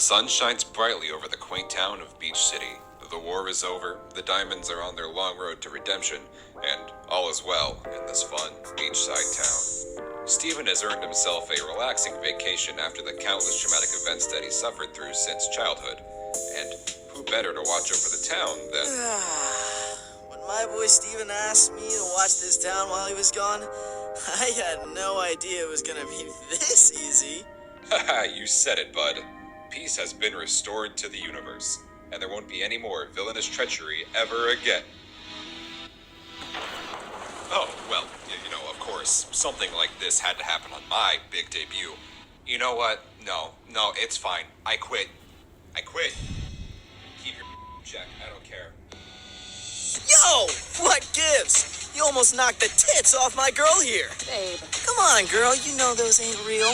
sun shines brightly over the quaint town of Beach City. The war is over, the Diamonds are on their long road to redemption, and all is well in this fun beachside town. Stephen has earned himself a relaxing vacation after the countless traumatic events that he suffered through since childhood. And who better to watch over the town than... When my boy Stephen asked me to watch this town while he was gone, I had no idea it was gonna be this easy. Haha, you said it, bud. Peace has been restored to the universe, and there won't be any more villainous treachery ever again. Oh, well, you know, of course, something like this had to happen on my big debut. You know what? No, it's fine. I quit. Keep your check. I don't care. Yo! What gives? You almost knocked the tits off my girl here. Babe. Come on, girl. You know those ain't real.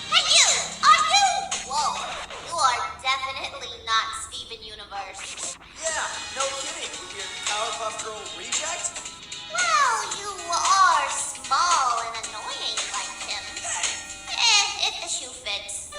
Hey, you! Are you? Whoa. You are definitely not Steven Universe. Yeah, no kidding. You Powerpuff Girl reject? Well, you are small and annoying like him. If the shoe fits.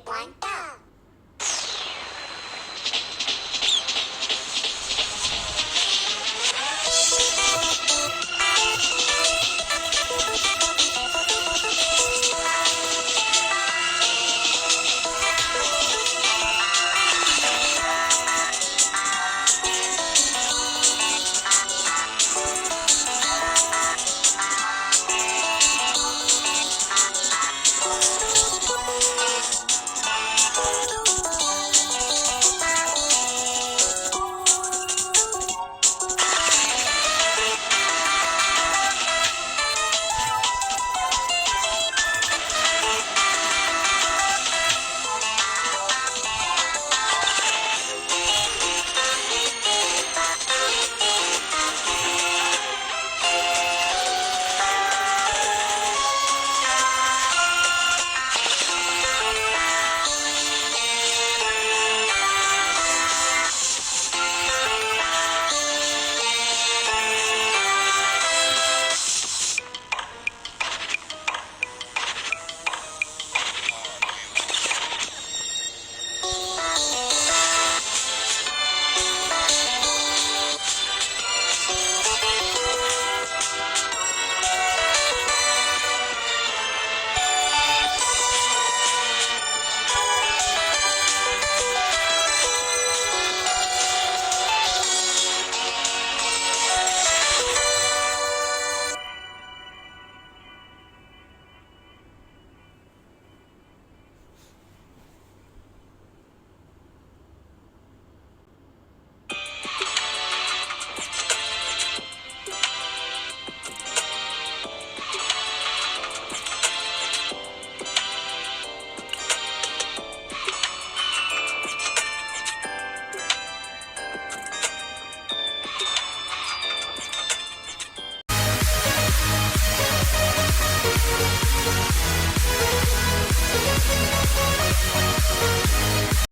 one.